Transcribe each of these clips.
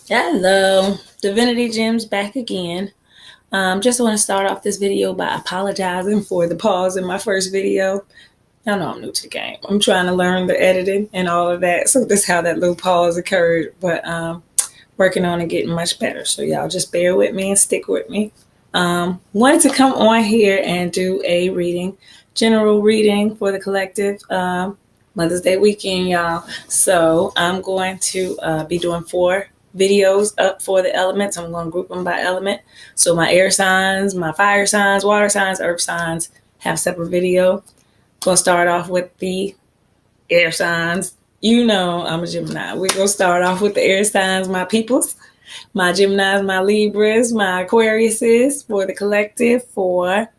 Hello, Divinity Gems back again. Just want to start off this video by apologizing for the pause in my first video. Y'all know I'm new to the game. I'm trying to learn the editing and all of that, so this is how that little pause occurred. But working on it, getting much better. So y'all just bear with me and stick with me. Wanted to come on here and do a reading, general reading for the collective. Mother's Day weekend, y'all. So I'm going to be doing 4 videos up for the elements. I'm going to group them by element. So my air signs, my fire signs, water signs, earth signs have separate video. Going to start off with the air signs. You know I'm a Gemini. We're going to start off with the air signs, my peoples, my Geminis, my Libras, my Aquariuses for the collective for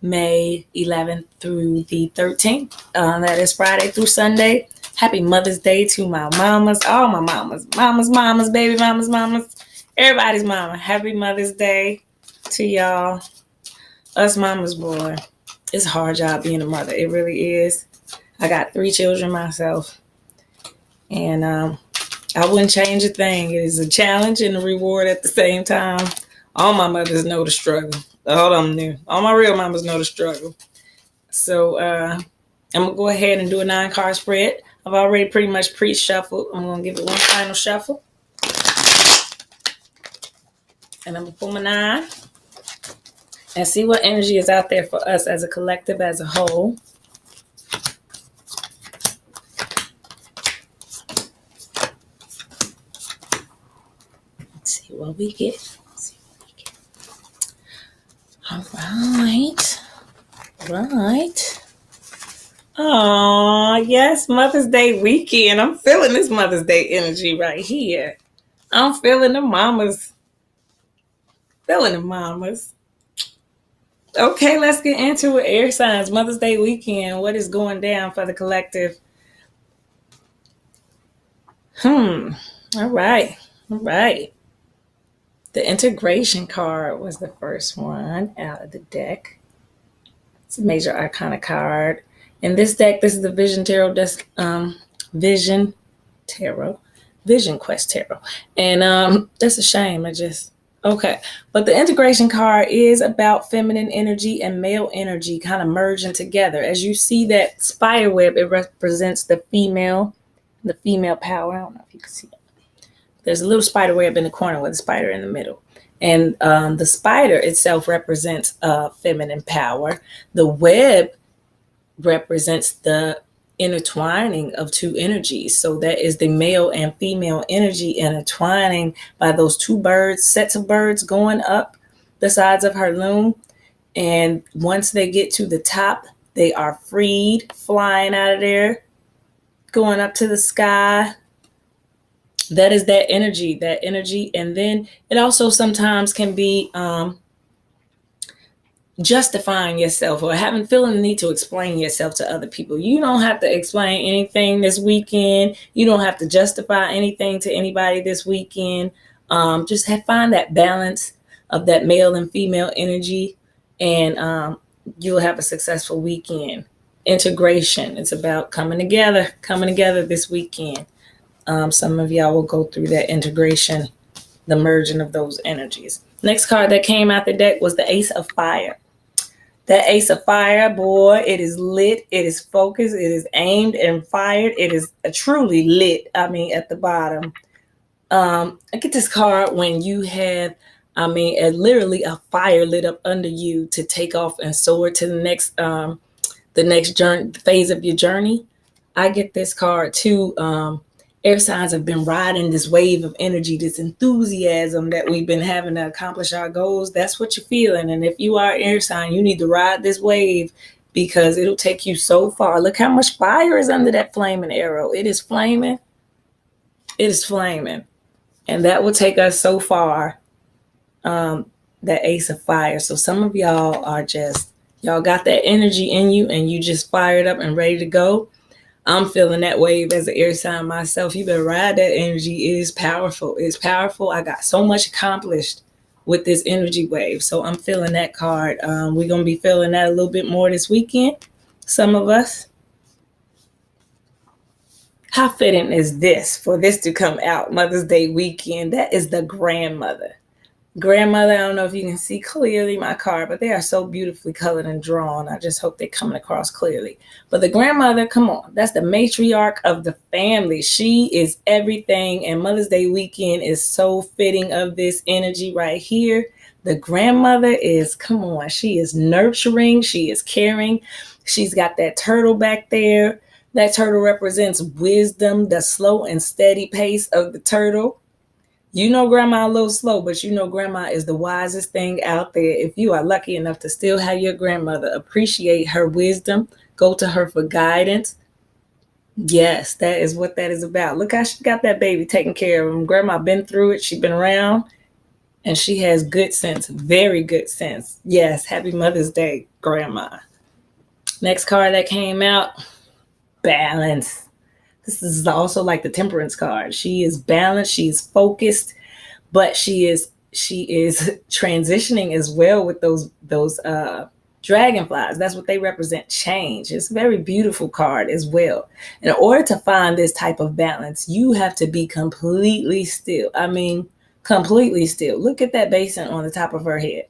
May 11th through the 13th. That is Friday through Sunday. Happy Mother's Day to my mamas, all my mamas, baby mamas, everybody's mama. Happy Mother's Day to y'all. Us mamas, boy, it's a hard job being a mother. It really is. I got 3 children myself, and I wouldn't change a thing. It is a challenge and a reward at the same time. All my mothers know the struggle. All of them knew. All my real mamas know the struggle. So I'm going to go ahead and do a 9-card spread. I've already pretty much pre-shuffled. I'm going to give it one final shuffle. And I'm going to pull my 9 and see what energy is out there for us as a collective, as a whole. Let's see what we get. All right. Right. Oh, yes, Mother's Day weekend. I'm feeling this Mother's Day energy right here. I'm feeling the mamas. Okay, let's get into it. Air signs, Mother's Day weekend. What is going down for the collective? All right. The integration card was the first one out of the deck. It's a major arcana card. In this deck, this is the Vision Tarot deck, Vision Quest Tarot. And that's a shame. Okay. But the integration card is about feminine energy and male energy kind of merging together. As you see that spider web, it represents the female power. I don't know if you can see it. There's a little spider web in the corner with a spider in the middle. And the spider itself represents feminine power. The web represents the intertwining of 2 energies. So that is the male and female energy intertwining by those 2 sets of birds going up the sides of her loom. And once they get to the top, they are freed, flying out of there, going up to the sky. That is that energy. And then it also sometimes can be justifying yourself or feeling the need to explain yourself to other people. You don't have to explain anything this weekend. You don't have to justify anything to anybody this weekend. Just find that balance of that male and female energy, and you'll have a successful weekend. Integration. It's about coming together this weekend. Some of y'all will go through that integration, the merging of those energies. Next card that came out the deck was the Ace of Fire. That Ace of Fire, boy, it is lit, it is focused, it is aimed and fired. It is truly lit. At the bottom. I get this card when you have, literally a fire lit up under you to take off and soar to the next journey, phase of your journey. I get this card too. Air signs have been riding this wave of energy, this enthusiasm that we've been having to accomplish our goals. That's what you're feeling. And if you are an air sign, you need to ride this wave because it'll take you so far. Look how much fire is under that flaming arrow. It is flaming. And that will take us so far, that Ace of Fire. So some of y'all y'all got that energy in you and you just fired up and ready to go. I'm feeling that wave as an air sign myself. You better ride that energy. It is powerful. I got so much accomplished with this energy wave. So I'm feeling that card. We're going to be feeling that a little bit more this weekend. Some of us. How fitting is this for this to come out Mother's Day weekend? That is the grandmother. Grandmother, I don't know if you can see clearly my card, but they are so beautifully colored and drawn. I just hope they're coming across clearly. But the grandmother, come on, that's the matriarch of the family. She is everything, and Mother's Day weekend is so fitting of this energy right here. The grandmother is, come on, she is nurturing, she is caring. She's got that turtle back there. That turtle represents wisdom, the slow and steady pace of the turtle. You know grandma a little slow, but you know grandma is the wisest thing out there. If you are lucky enough to still have your grandmother, appreciate her wisdom. Go to her for guidance. Yes, that is what that is about. Look how she got that baby taken care of him. Grandma been through it. She's been around, and she has good sense, very good sense. Yes, happy Mother's Day, grandma. Next card that came out, balance. This is also like the temperance card. She is balanced, she is focused, but she is transitioning as well with those dragonflies. That's what they represent, change. It's a very beautiful card as well. In order to find this type of balance, you have to be completely still. I mean, completely still. Look at that basin on the top of her head.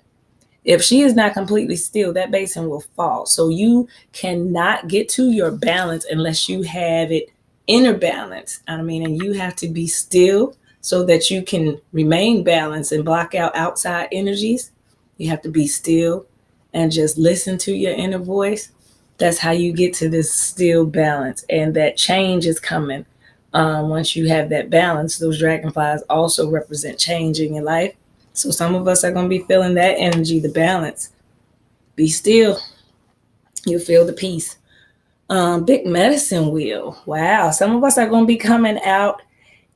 If she is not completely still, that basin will fall. So you cannot get to your balance unless you have it inner balance. I mean, and you have to be still so that you can remain balanced and block out outside energies. You have to be still and just listen to your inner voice. That's how you get to this still balance. And that change is coming. Once you have that balance, those dragonflies also represent change in your life. So some of us are going to be feeling that energy, the balance. Be still. You'll feel the peace. Big medicine wheel. Wow. Some of us are going to be coming out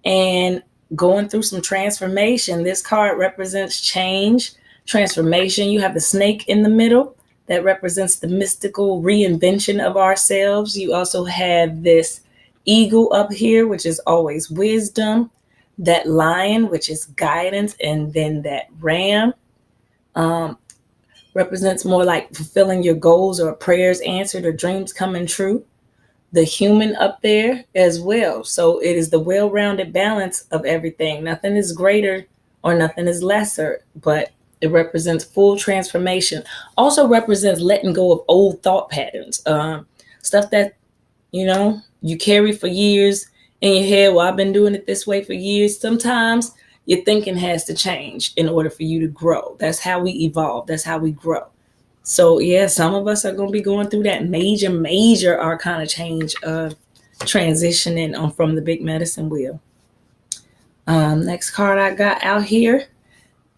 and going through some transformation. This card represents change, transformation. You have the snake in the middle. That represents the mystical reinvention of ourselves. You also have this eagle up here, which is always wisdom. That lion, which is guidance, and then that ram represents more like fulfilling your goals or prayers answered or dreams coming true. The human up there as well. So it is the well-rounded balance of everything. Nothing is greater or nothing is lesser, but it represents full transformation. Also represents letting go of old thought patterns, stuff that, you carry for years in your head. Well, I've been doing it this way for years. Sometimes your thinking has to change in order for you to grow. That's how we evolve. That's how we grow. So yeah, some of us are going to be going through that major arcana change of transitioning from the big medicine wheel. Next card I got out here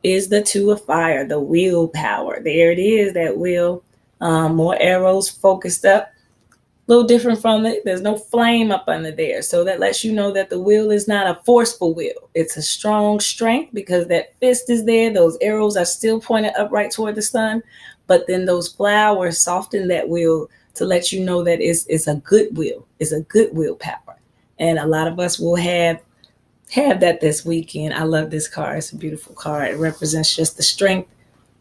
is the Two of Fire, the willpower. There it is, that wheel. More arrows focused up. A little different from it. There's no flame up under there. So that lets you know that the will is not a forceful will. It's a strong strength because that fist is there. Those arrows are still pointed upright toward the sun. But then those flowers soften that will to let you know that it's a good will. It's a good willpower. And a lot of us will have that this weekend. I love this card. It's a beautiful card. It represents just the strength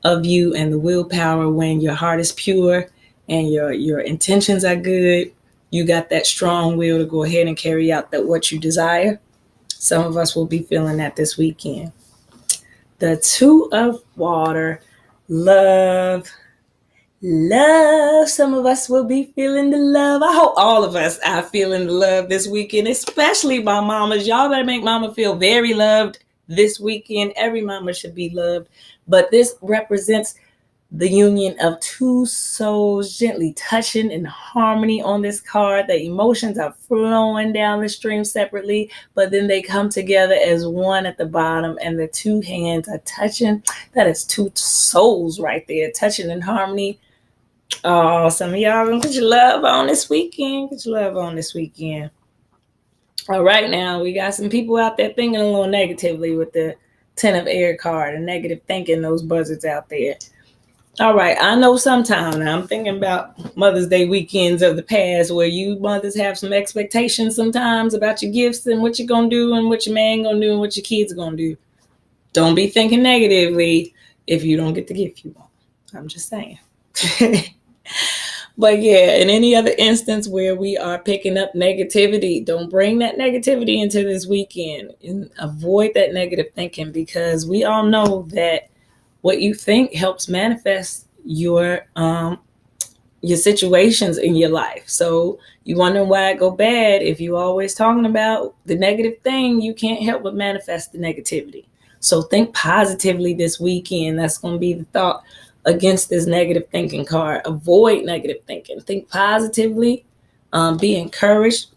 of you and the willpower when your heart is pure and your intentions are good. You got that strong will to go ahead and carry out what you desire. Some of us will be feeling that this weekend. The Two of Water, love. Some of us will be feeling the love. I hope all of us are feeling the love this weekend, especially my mamas. Y'all better make mama feel very loved this weekend. Every mama should be loved. But this represents the union of two souls gently touching in harmony on this card. The emotions are flowing down the stream separately, but then they come together as one at the bottom, and the two hands are touching. That is two souls right there, touching in harmony. Oh, some of y'all gonna get your love on this weekend. Get your love on this weekend. All right, now we got some people out there thinking a little negatively with the 10 of Air card and negative thinking, those buzzards out there. All right, I know sometime now I'm thinking about Mother's Day weekends of the past where you mothers have some expectations sometimes about your gifts and what you're going to do and what your man going to do and what your kids going to do. Don't be thinking negatively if you don't get the gift you want. I'm just saying. But yeah, in any other instance where we are picking up negativity, don't bring that negativity into this weekend, and avoid that negative thinking, because we all know that what you think helps manifest your situations in your life. So you wonder why it go bad. If you always talking about the negative thing, you can't help but manifest the negativity. So think positively this weekend. That's going to be the thought against this negative thinking card. Avoid negative thinking. Think positively. Be encouraged.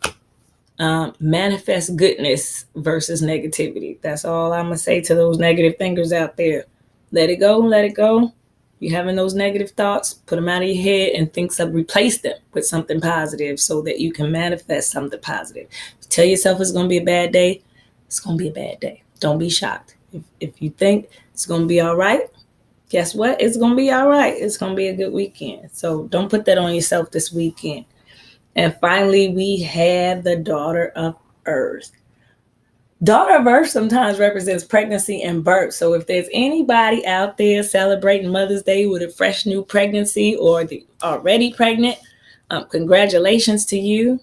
Manifest goodness versus negativity. That's all I'm going to say to those negative thinkers out there. Let it go. Let it go. You having those negative thoughts, put them out of your head and replace them with something positive so that you can manifest something positive. Tell yourself it's going to be a bad day. It's going to be a bad day. Don't be shocked. If you think it's going to be all right, guess what? It's going to be all right. It's going to be a good weekend. So don't put that on yourself this weekend. And finally, we have the daughter of Earth. Daughter of Earth sometimes represents pregnancy and birth. So if there's anybody out there celebrating Mother's Day with a fresh new pregnancy, or the already pregnant, congratulations to you.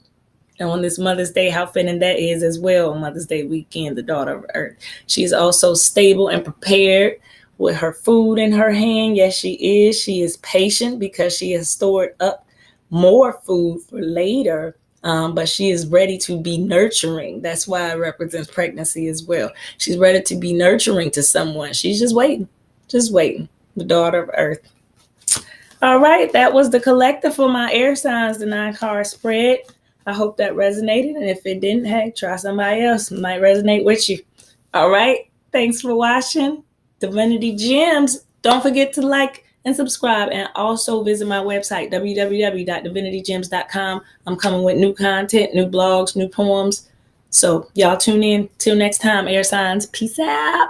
And on this Mother's Day, how fitting that is as well. Mother's Day weekend, the daughter of Earth. She's also stable and prepared with her food in her hand. Yes, she is. She is patient because she has stored up more food for later. But she is ready to be nurturing. That's why it represents pregnancy as well. She's ready to be nurturing to someone. She's just waiting. Just waiting. The daughter of Earth. All right, that was the collector for my air signs, the 9-card spread. I hope that resonated. And if it didn't, hey, try somebody else. It might resonate with you. All right. Thanks for watching Divinity Gems. Don't forget to like and subscribe, and also visit my website, www.divinitygems.com. I'm coming with new content, new blogs, new poems. So y'all tune in. Till next time, air signs. Peace out.